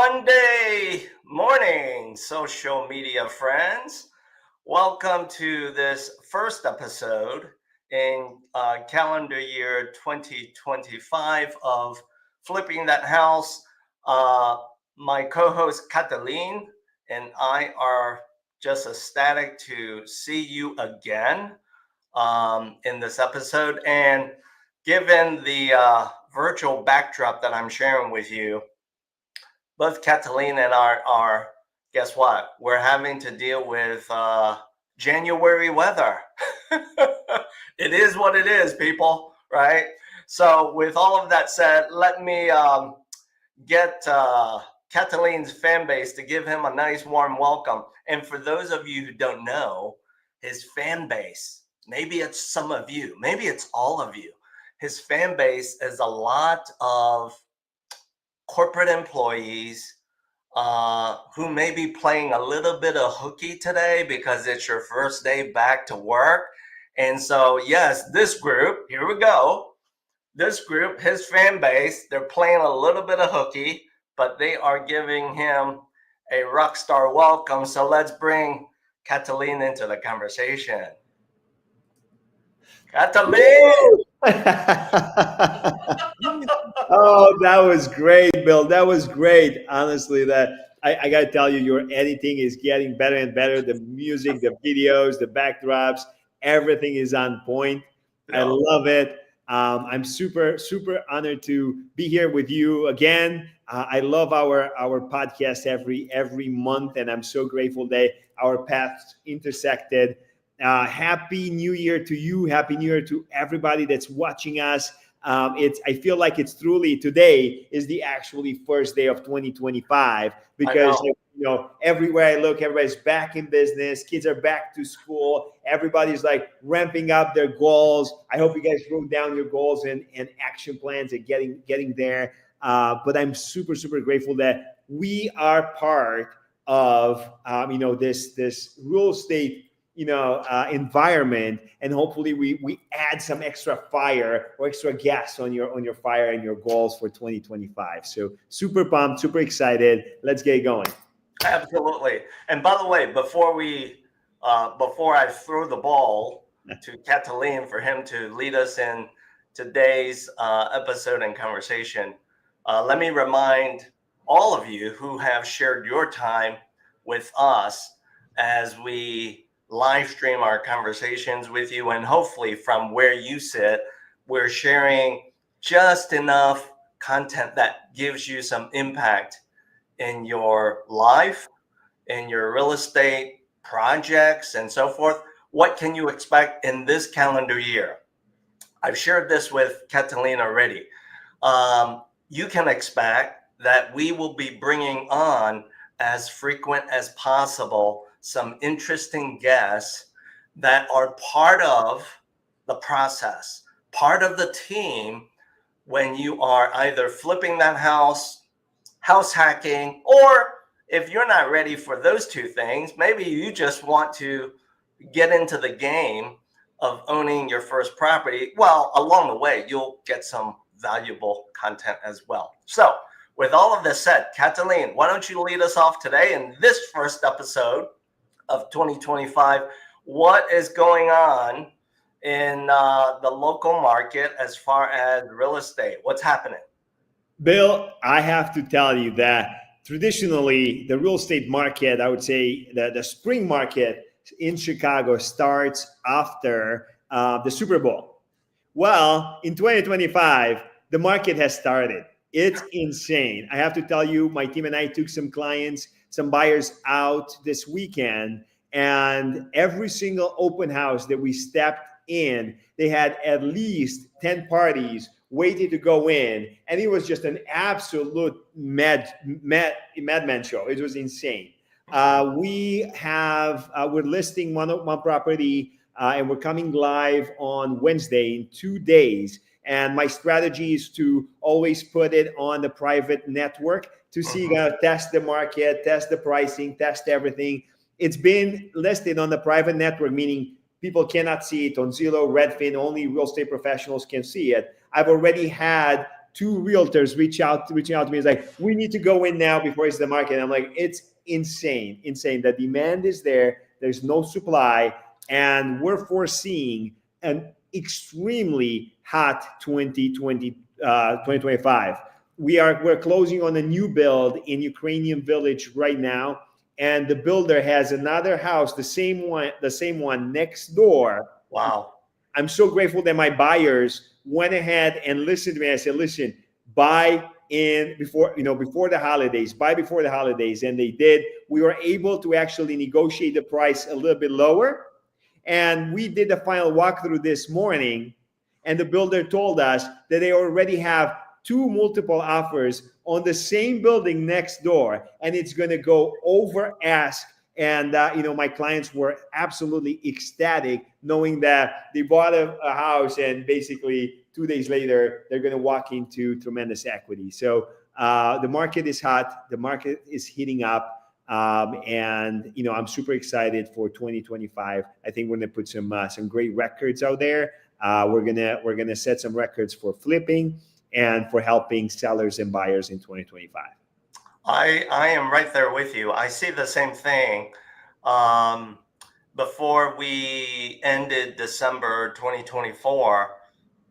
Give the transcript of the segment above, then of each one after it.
Monday morning, social media friends. Welcome to this first episode in calendar year 2025 of Flipping That House. My co-host Catalin and I are just ecstatic to see you again in this episode. And given the virtual backdrop that I'm sharing with you, both Catalina and I are, guess what? We're having to deal with January weather. It is what it is, people, right? So with all of that said, let me get Catalin's fan base to give him a nice warm welcome. And for those of you who don't know, his fan base, maybe it's some of you, maybe it's all of you. His fan base is a lot of corporate employees who may be playing a little bit of hooky today because it's your first day back to work. And so, yes, this group, here we go. This group, his fan base, they're playing a little bit of hooky, but they are giving him a rock star welcome. So let's bring Catalin into the conversation. Catalin! Oh, that was great, Bill. That was great. Honestly, I got to tell you, your editing is getting better and better. The music, the videos, the backdrops, everything is on point. I love it. I'm super honored to be here with you again. I love our podcast every month, and I'm so grateful that our paths intersected. Happy New Year to you. Happy New Year to everybody that's watching us. I feel like it's truly today is the actually first day of 2025 because everywhere I look, everybody's back in business. Kids are back to school. Everybody's like ramping up their goals. I hope you guys wrote down your goals and action plans and getting there. But I'm super grateful that we are part of this real estate environment, and hopefully we add some extra fire or extra gas on your fire and your goals for 2025. So super pumped, super excited. Let's get going. Absolutely. And by the way, before I throw the ball to Catalin for him to lead us in today's episode and conversation, let me remind all of you who have shared your time with us as we live stream our conversations with you, and hopefully from where you sit, we're sharing just enough content that gives you some impact in your life, in your real estate projects, and so forth. What can you expect in this calendar year? I've shared this with Catalina already. You can expect that we will be bringing on as frequent as possible some interesting guests that are part of the process, part of the team when you are either flipping that house hacking, or if you're not ready for those two things, maybe you just want to get into the game of owning your first property. Well, along the way, you'll get some valuable content as well. So with all of this said, Catalin, why don't you lead us off today in this first episode of 2025. What is going on in the local market as far as real estate? What's happening? Bill, I have to tell you that traditionally the real estate market, I would say that the spring market in Chicago starts after the Super Bowl. Well, in 2025, the market has started. It's insane. I have to tell you, my team and I took some clients, some buyers out this weekend, and every single open house that we stepped in, they had at least 10 parties waiting to go in, and it was just an absolute madman show. It was insane. We're listing one property, and we're coming live on Wednesday in 2 days. And my strategy is to always put it on the private network to see, test the market, test the pricing, test everything. It's been listed on the private network, meaning people cannot see it on Zillow, Redfin, only real estate professionals can see it. I've already had two realtors reaching out to me. It's like, we need to go in now before it's the market. And I'm like, it's insane. The demand is there. There's no supply. And we're foreseeing an extremely hot 2025. We're closing on a new build in Ukrainian Village right now. And the builder has another house, the same one next door. Wow. I'm so grateful that my buyers went ahead and listened to me. I said, listen, buy in before the holidays, and they did. We were able to actually negotiate the price a little bit lower, and we did the final walkthrough this morning, and the builder told us that they already have two multiple offers on the same building next door, and it's going to go over ask. And my clients were absolutely ecstatic knowing that they bought a house, and basically 2 days later they're going to walk into tremendous equity. So the market is hot, the market is heating up, and I'm super excited for 2025. I think we're going to put some great records out there. We're gonna set some records for flipping and for helping sellers and buyers in 2025. I am right there with you. I see the same thing. Before we ended December 2024,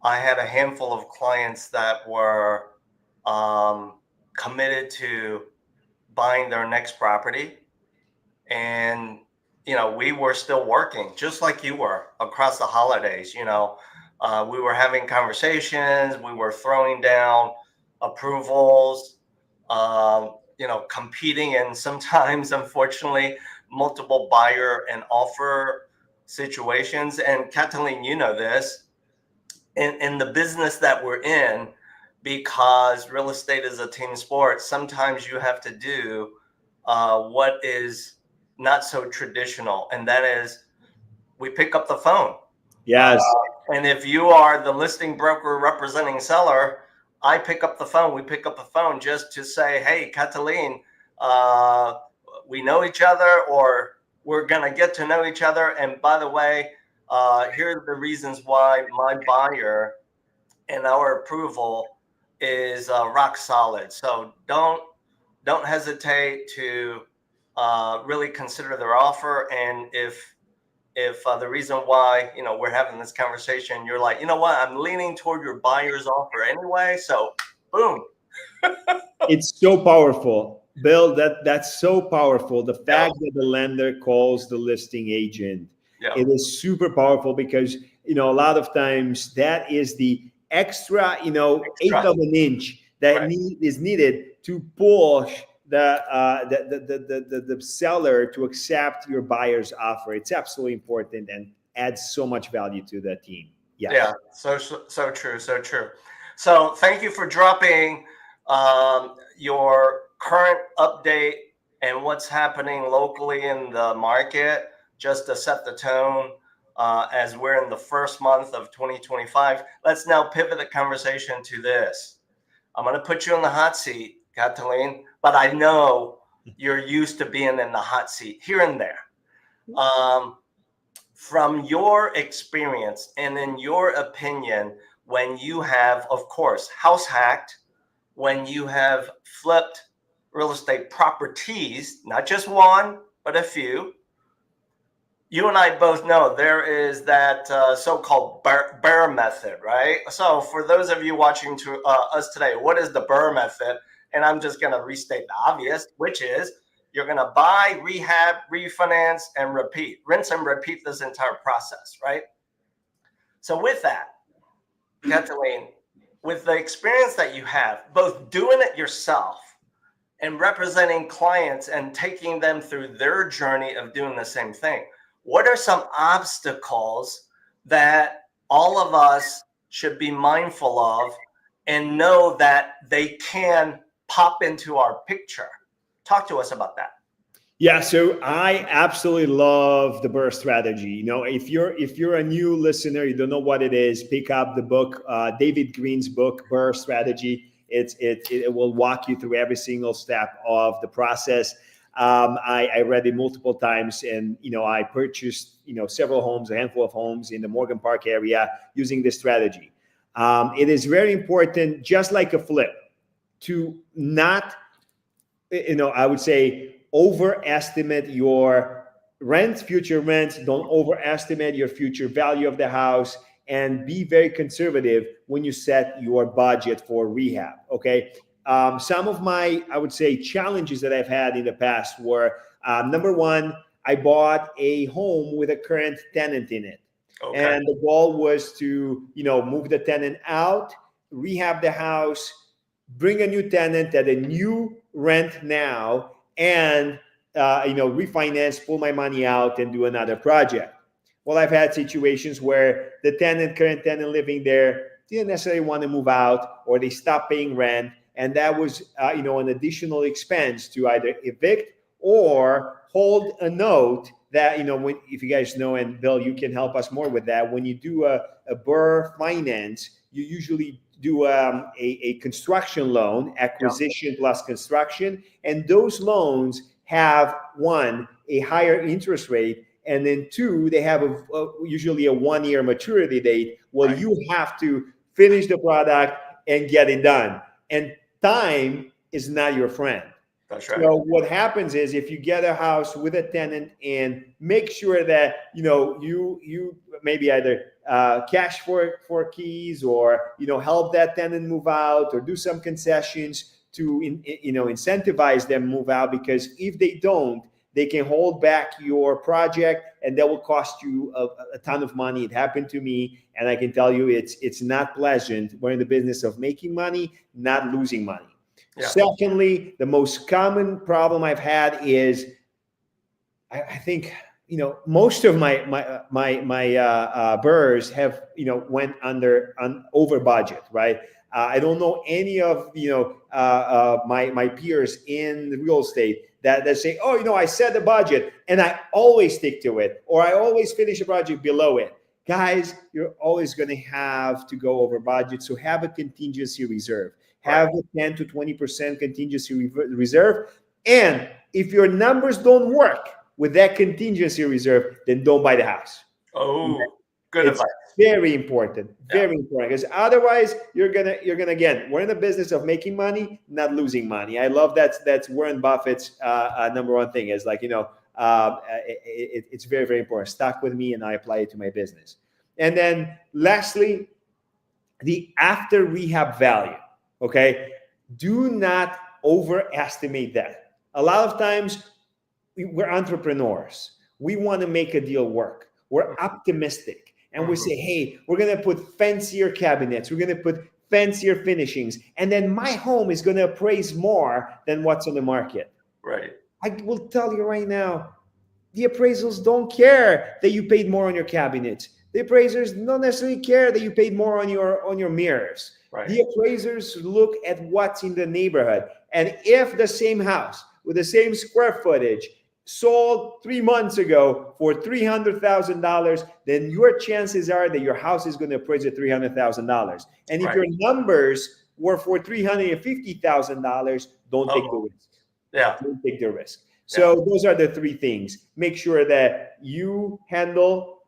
I had a handful of clients that were committed to buying their next property. And, we were still working just like you were across the holidays. We were having conversations, we were throwing down approvals, competing, and sometimes, unfortunately, multiple buyer and offer situations. And Catalin, this, in the business that we're in, because real estate is a team sport, sometimes you have to do what is not so traditional, and that is we pick up the phone. Yes. And if you are the listing broker representing seller, I pick up the phone. We pick up the phone just to say, hey, Catalin, we know each other, or we're going to get to know each other. And by the way, here are the reasons why my buyer and our approval is rock solid. So don't hesitate to really consider their offer. And if the reason why we're having this conversation, you're like, what, I'm leaning toward your buyer's offer anyway, so boom. It's so powerful, Bill. That's so powerful. The fact that the lender calls the listing agent, it is super powerful, because a lot of times that is the extra eighth of an inch that is needed to push the seller to accept your buyer's offer. It's absolutely important and adds so much value to the team. Yeah. So true. So thank you for dropping your current update and what's happening locally in the market, just to set the tone as we're in the first month of 2025. Let's now pivot the conversation to this. I'm going to put you in the hot seat, Catalin, but I know you're used to being in the hot seat here and there. From your experience and in your opinion, when you have, of course, house hacked, when you have flipped real estate properties, not just one, but a few, you and I both know there is that so-called BRRRR method, right? So for those of you watching us today, what is the BRRRR method? And I'm just going to restate the obvious, which is you're going to buy, rehab, refinance, and repeat. Rinse and repeat this entire process, right? So with that, Catalin, with the experience that you have, both doing it yourself and representing clients and taking them through their journey of doing the same thing, what are some obstacles that all of us should be mindful of and know that they can pop into our picture? Talk to us about that. Yeah, so I absolutely love the BRRRR strategy. If you're a new listener, you don't know what it is, pick up the book, David Green's book, BRRRR Strategy. It will walk you through every single step of the process. I read it multiple times, and I purchased several homes, a handful of homes in the Morgan Park area using this strategy. It is very important, just like a flip, to not, I would say, overestimate your future rents. Don't overestimate your future value of the house, and be very conservative when you set your budget for rehab. Okay. Some of my, I would say, challenges that I've had in the past were, number one, I bought a home with a current tenant in it. Okay. And the goal was to, move the tenant out, rehab the house, bring a new tenant at a new rent now, and refinance, pull my money out, and do another project. Well, I've had situations where the current tenant living there didn't necessarily want to move out, or they stopped paying rent, and that was an additional expense to either evict or hold a note that, if you guys know, and Bill, you can help us more with that. When you do a 𝙃 finance, you usually do a construction loan, acquisition plus construction, and those loans have, one, a higher interest rate, and then two, they have usually a 1-year maturity date. Well, you have to finish the product and get it done, and time is not your friend. That's right. So what happens is, if you get a house with a tenant in, make sure that you maybe either cash for keys, or help that tenant move out, or do some concessions to incentivize them move out, because if they don't, they can hold back your project, and that will cost you a ton of money. It happened to me, and I can tell you it's not pleasant. We're in the business of making money, not losing money. Yeah. Secondly, the most common problem I've had is, I think most of my burrs have went over budget, right? I don't know any of my peers in real estate that say, oh, I set the budget and I always stick to it, or I always finish a project below it. Guys, you're always going to have to go over budget, so have a contingency reserve. Have a 10 to 20% contingency reserve. And if your numbers don't work with that contingency reserve, then don't buy the house. Oh, good advice. Very important. Very important. Because otherwise, you're gonna again, we're in the business of making money, not losing money. I love that's Warren Buffett's number one thing, is like, it's very, very important. Stuck with me, and I apply it to my business. And then lastly, the after rehab value. Okay, do not overestimate that. A lot of times, we're entrepreneurs. We want to make a deal work. We're optimistic, and we say, hey, we're going to put fancier cabinets. We're going to put fancier finishings, and then my home is going to appraise more than what's on the market. Right. I will tell you right now, the appraisals don't care that you paid more on your cabinets. The appraisers don't necessarily care that you paid more on your mirrors. Right. The appraisers look at what's in the neighborhood. And if the same house with the same square footage sold 3 months ago for $300,000, then your chances are that your house is going to appraise at $300,000. And if your numbers were for $350,000, don't take the risk. Yeah. Don't take the risk. So those are the three things. Make sure that you handle,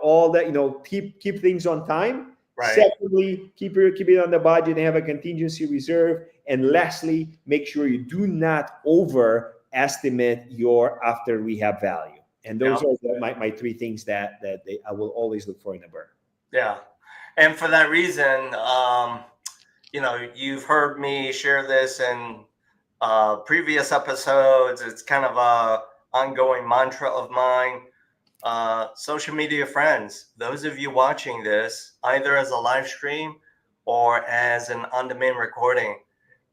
all that, keep things on time. Right. Secondly, keep it on the budget and have a contingency reserve. And lastly, make sure you do not overestimate your after rehab value. And those are my three things that I will always look for in a burr. Yeah. And for that reason, you've heard me share this in previous episodes. It's kind of a ongoing mantra of mine. Social media friends, those of you watching this, either as a live stream or as an on-demand recording,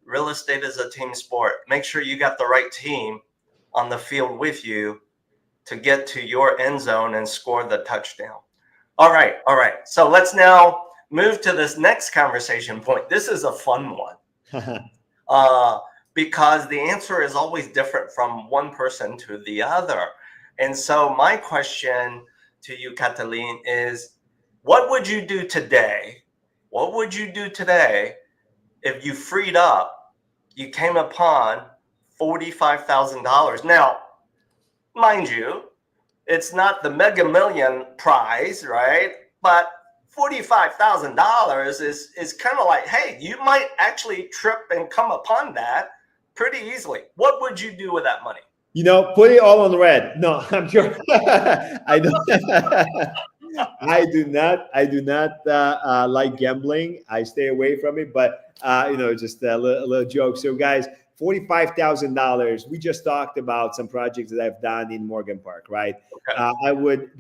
real estate is a team sport. Make sure you got the right team on the field with you to get to your end zone and score the touchdown. All right. So let's now move to this next conversation point. This is a fun one because the answer is always different from one person to the other. And so my question to you, Catalin, is what would you do today? What would you do today if you freed up, you came upon $45,000? Now, mind you, it's not the Mega Million prize, right? But $45,000 is kind of like, hey, you might actually trip and come upon that pretty easily. What would you do with that money? You know, put it all on red. No, I'm sure. I don't. I do not like gambling. I stay away from it. But just a little joke. So, guys, $45,000. We just talked about some projects that I've done in Morgan Park, right? Okay. I would.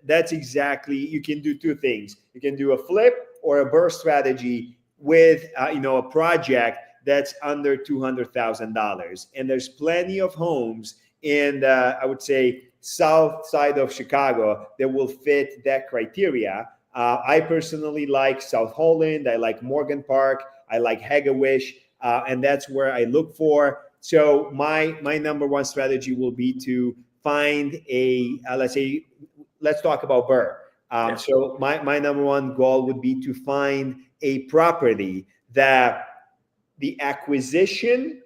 That's exactly. You can do two things. You can do a flip or a burst strategy with a project that's under $200,000, and there's plenty of homes in I would say south side of Chicago that will fit that criteria. I personally like South Holland. I like Morgan Park. I like 𝙁𝙤𝙪, and that's where I look for. So my number one strategy will be to find a let's talk about Burr. So my number one goal would be to find a property that the acquisition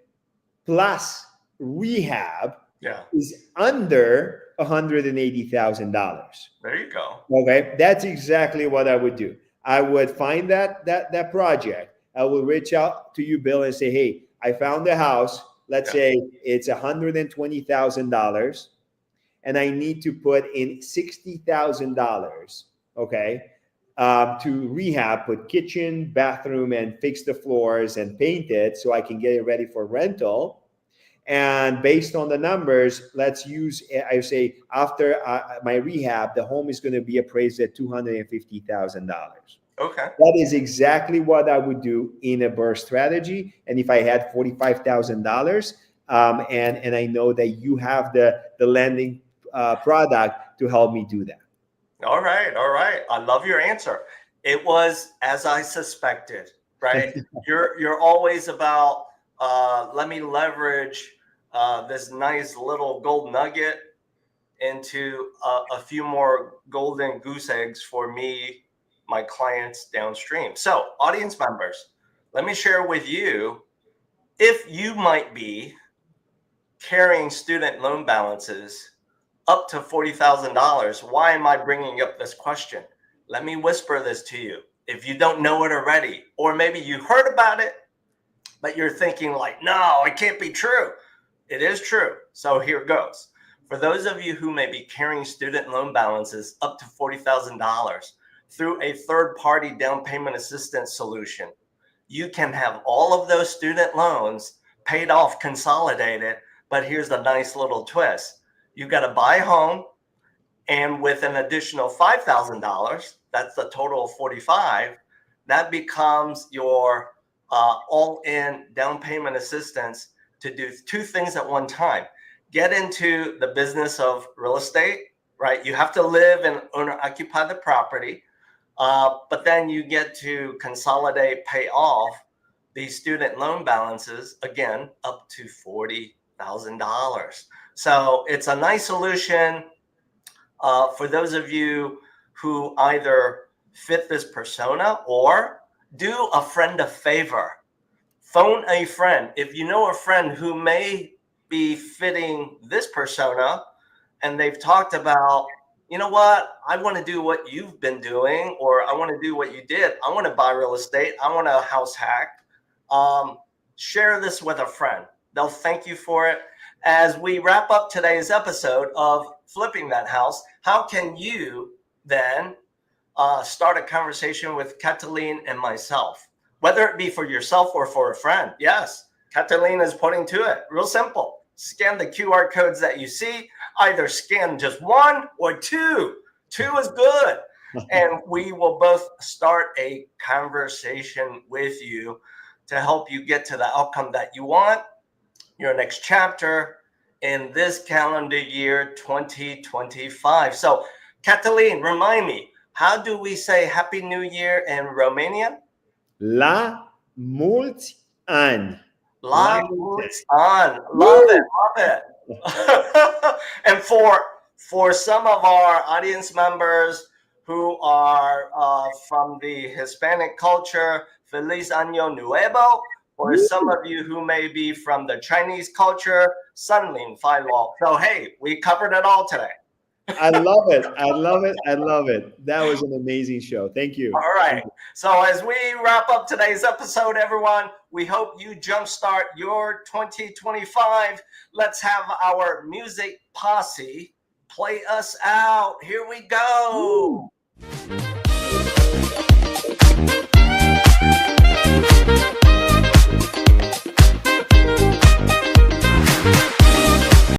plus rehab is under $180,000. There you go. Okay, that's exactly what I would do. I would find that project. I will reach out to you, Bill, and say, hey, I found a house. Let's say it's $120,000, and I need to put in $60,000. Okay. To rehab, put kitchen, bathroom, and fix the floors and paint it so I can get it ready for rental. And based on the numbers, let's use, I say, after my rehab, the home is going to be appraised at $250,000. Okay. That is exactly what I would do in a burst strategy. And if I had $45,000, and I know that you have the lending product to help me do that. All right. I love your answer. It was as I suspected, right? You're always about let me leverage this nice little gold nugget into a few more golden goose eggs for me, my clients downstream. So, audience members, let me share with you, if you might be carrying student loan balances up to $40,000. Why am I bringing up this question? Let me whisper this to you. If you don't know it already, or maybe you heard about it, but you're thinking like, no, it can't be true. It is true. So here goes. For those of you who may be carrying student loan balances up to $40,000 through a third-party down payment assistance solution, you can have all of those student loans paid off, consolidated. But here's the nice little twist. You got to buy a home, and with an additional $5,000, that's the total of $45,000, that becomes your all-in down payment assistance to do two things at one time. Get into the business of real estate, right? You have to live and owner-occupy the property, but then you get to consolidate, pay off these student loan balances, again, up to $40,000. So it's a nice solution for those of you who either fit this persona or do a friend a favor. Phone a friend. If you know a friend who may be fitting this persona and they've talked about, you know what, I want to do what you've been doing, or I want to do what you did. I want to buy real estate. I want a house hack. Share this with a friend. They'll thank you for it. As we wrap up today's episode of Flipping That House, how can you then start a conversation with Catalin and myself, whether it be for yourself or for a friend? Yes, Catalin is putting to it. Real simple. Scan the QR codes that you see. Either scan just one or two. Two is good. And we will both start a conversation with you to help you get to the outcome that you want, your next chapter in this calendar year 2025. So, Catalin, remind me, how do we say Happy New Year in Romanian? La mulți ani. La mulți ani. Love it. And for some of our audience members who are from the Hispanic culture, Feliz Año Nuevo. Or some of you who may be from the Chinese culture, 新年快樂. So hey, we covered it all today. I love it. I love it. I love it. That was an amazing show. Thank you. All right. So as we wrap up today's episode, everyone, we hope you jumpstart your 2025. Let's have our music posse play us out. Here we go. Woo.